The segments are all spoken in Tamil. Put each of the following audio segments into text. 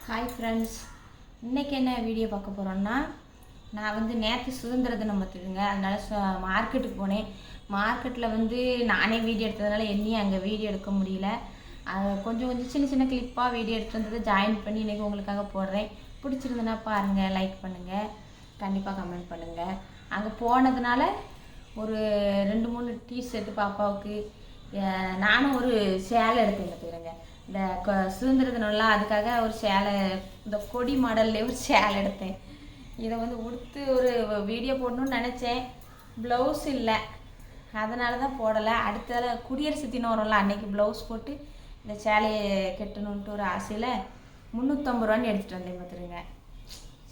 ஹாய் ஃப்ரெண்ட்ஸ், இன்றைக்கி என்ன வீடியோ பார்க்க போகிறோன்னா, நான் வந்து நேற்று சுதந்திர தினம் பார்த்துடுங்க. அதனால் மார்க்கெட்டுக்கு போனேன். மார்க்கெட்டில் நானே வீடியோ எடுத்ததுனால என்னையும் அங்கே வீடியோ எடுக்க முடியல. அதை கொஞ்சம் சின்ன சின்ன கிளிப்பாக வீடியோ எடுத்து வந்ததை ஜாயின் பண்ணி இன்றைக்கி உங்களுக்காக போடுறேன். பிடிச்சிருந்ததுன்னா பாருங்கள், லைக் பண்ணுங்கள், கண்டிப்பாக கமெண்ட் பண்ணுங்கள். அங்கே போனதுனால ஒரு 2-3 டிஷர்ட்டு பாப்பாவுக்கு, நானும் ஒரு சேலை எடுத்து பார்த்துக்கிறேங்க. இந்த சுதந்திர தினம்லாம் அதுக்காக ஒரு சேலை, இந்த கொடி மாடல்லே ஒரு சேலை எடுத்தேன். இதை உடுத்து ஒரு வீடியோ போடணும்னு நினச்சேன். ப்ளவுஸ் இல்லை, அதனால தான் போடலை. அடுத்த குடியரசு தினம் வரும்ல, அன்றைக்கி ப்ளவுஸ் போட்டு இந்த சேலையை கட்டணுன்ட்டு ஒரு ஆசையில் 350 ரூபான்னு எடுத்துகிட்டு வந்தேன் பார்த்துருங்க.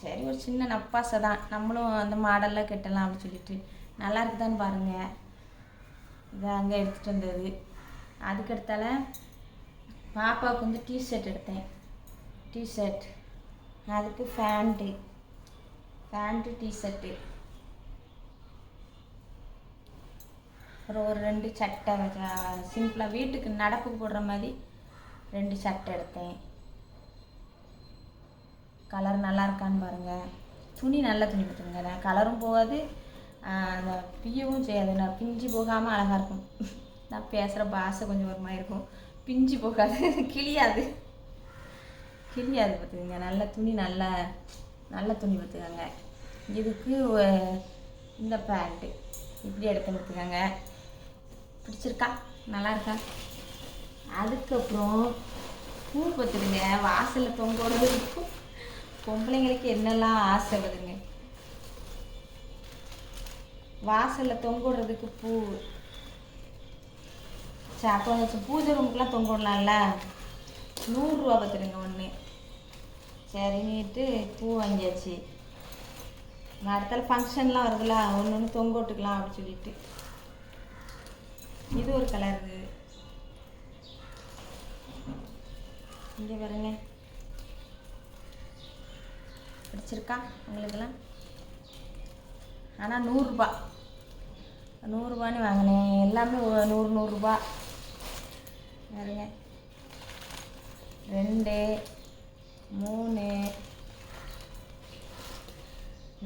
சரி, ஒரு சின்ன நப்பாசை தான், நம்மளும் அந்த மாடலில் கட்டலாம் அப்படின்னு சொல்லிட்டு. நல்லா இருக்குதான்னு பாருங்கள். இதை அங்கே எடுத்துகிட்டு வந்தது. அதுக்கடுத்தால பாப்பாவுக்கு டிஷர்ட் எடுத்தேன். டிஷர்ட், அதுக்கு ஃபேண்ட்டு டிஷர்ட்டு, அப்புறம் ஒரு 2 சட்டை, சிம்பிளாக வீட்டுக்கு நடப்புக்கு போடுற மாதிரி 2 சட்டை எடுத்தேன். கலர் நல்லா இருக்கான்னு பாருங்கள். துணி நல்ல துணி பார்த்துருங்க, கலரும் போகாது, அந்த பியவும் செய்யாது. நான் பிஞ்சு போகாமல் அழகாக இருக்கும். நான் பேசுகிற பாஷை கொஞ்சம் ஒரு மாதிரி இருக்கும். பிஞ்சு போகாது, கிளியாது பார்த்துக்கோங்க. நல்ல துணி, நல்ல துணி பார்த்துக்கோங்க. இதுக்கு இந்த பேண்ட்டு இப்படி எடுத்து பார்த்துக்கோங்க. பிடிச்சிருக்கா? நல்லா இருக்கா? அதுக்கப்புறம் பூ பார்த்துடுங்க. வாசலில் தொங்க விடுறதுக்கு பொம்பளைங்களுக்கு என்னெல்லாம் ஆசை வருதுங்க. வாசலில் தொங்க விடுறதுக்கு பூ, அப்போ பூஜை ரூமுக்கெலாம் தொங்க விடலாம்ல. 100 ரூபா பார்த்துடுங்க ஒன்று. சரின்னுட்டு பூ வாங்கியாச்சு. அடுத்தால ஃபங்க்ஷன்லாம் வருதுல்ல, ஒன்று தொங்க விட்டுக்கலாம் அப்படின்னு சொல்லிட்டு. இது ஒரு கலரு. இங்கே பாருங்க, பிடிச்சிருக்கா உங்களுக்கெல்லாம்? ஆனால் 100 ரூபா, 100 ரூபான்னு வாங்கினேன். எல்லாமே 100 ரூபா. பாருங்க, 2 3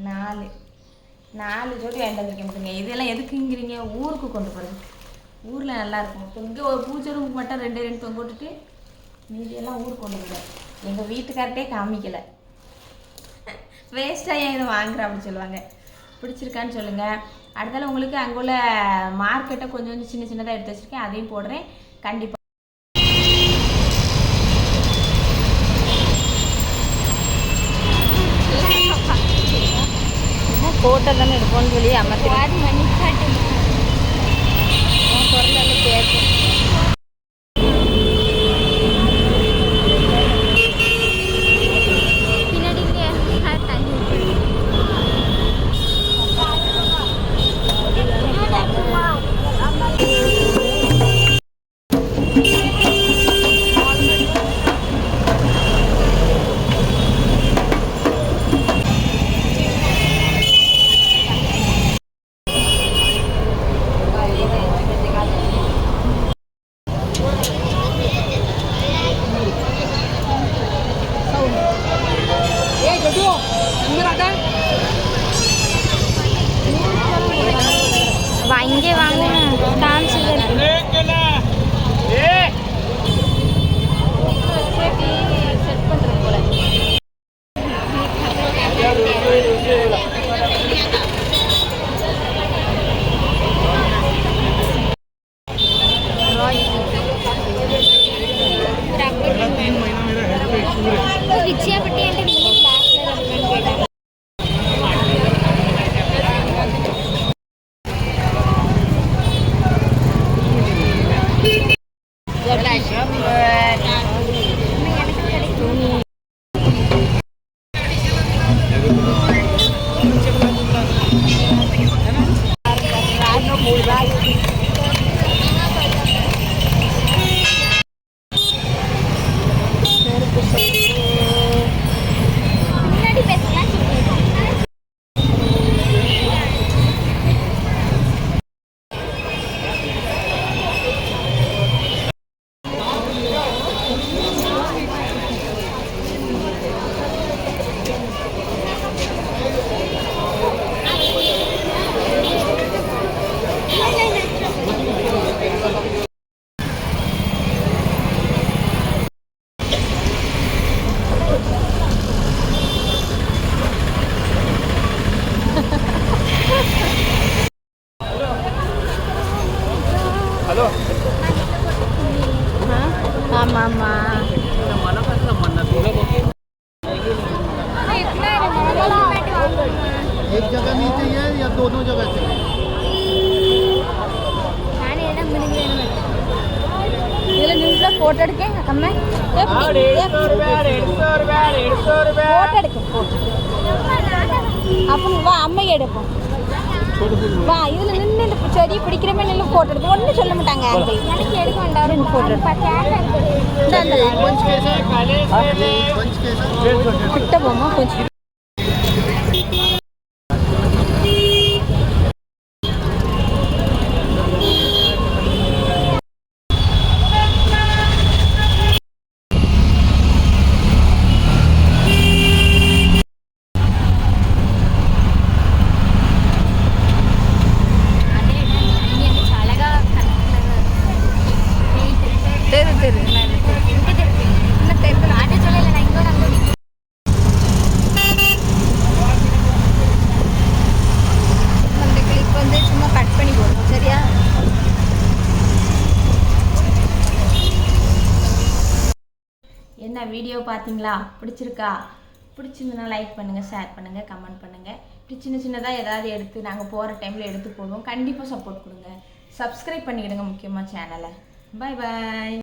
4 ஜோடி வாங்கிட்டு வந்துருக்கேன். இதெல்லாம் எதுக்குங்கிறீங்க? ஊருக்கு கொண்டு போகிறது. ஊரில் நல்லாயிருக்கும். இப்போ இங்கே ஒரு பூஜை ரூமுக்கு மட்டும் 2 தொங்க விட்டுட்டு மீதியெல்லாம் ஊருக்கு கொண்டு போகிறேன். எங்கள் வீட்டுக்கார்ட்டே காமிக்கலை, வேஸ்ட்டாக ஏன் இதை வாங்குறேன் அப்படின்னு சொல்லுவாங்க. பிடிச்சிருக்கான்னு சொல்லுங்கள். அடுத்தால உங்களுக்கு அங்கே உள்ள மார்க்கெட்டை கொஞ்சம் சின்ன சின்னதாக எடுத்து வச்சுருக்கேன், அதையும் போடுறேன் கண்டிப்பாக. ஃபோட்டோ தானே எடுப்போம்னு சொல்லி அமர்த்தி குரல் கேட்கும். இங்கே வாங்க, டான்ஸ் செட் பண்ணுறது போல. విచ్చేపట్టి అంటే ముందు బ్లాక్ కలర్ అనుకుంటా. அப்போ வா அம்மையை எடுப்போம் வா இதில் நின்று இந்த செடி பிடிக்கிற மாதிரி நின்று ஃபோட்டோ எடுப்போம் ஒன்றும் சொல்ல மாட்டாங்க எனக்கு எடுக்க வேண்டாம் ஃபோட்டோ கிட்ட போமா கொஞ்சம் என்ன வீடியோ பார்த்தீங்களா? பிடிச்சிருக்கா? பிடிச்சிருந்தனா லைக் பண்ணுங்கள், ஷேர் பண்ணுங்கள், கமெண்ட் பண்ணுங்கள். இப்படி சின்ன சின்னதாக ஏதாவது எடுத்து நாங்கள் போகிற டைமில் எடுத்து போடுவோம். கண்டிப்பாக சப்போர்ட் கொடுங்க. சப்ஸ்கிரைப் பண்ணிவிடுங்க முக்கியமாக சேனலை. பாய் பாய்.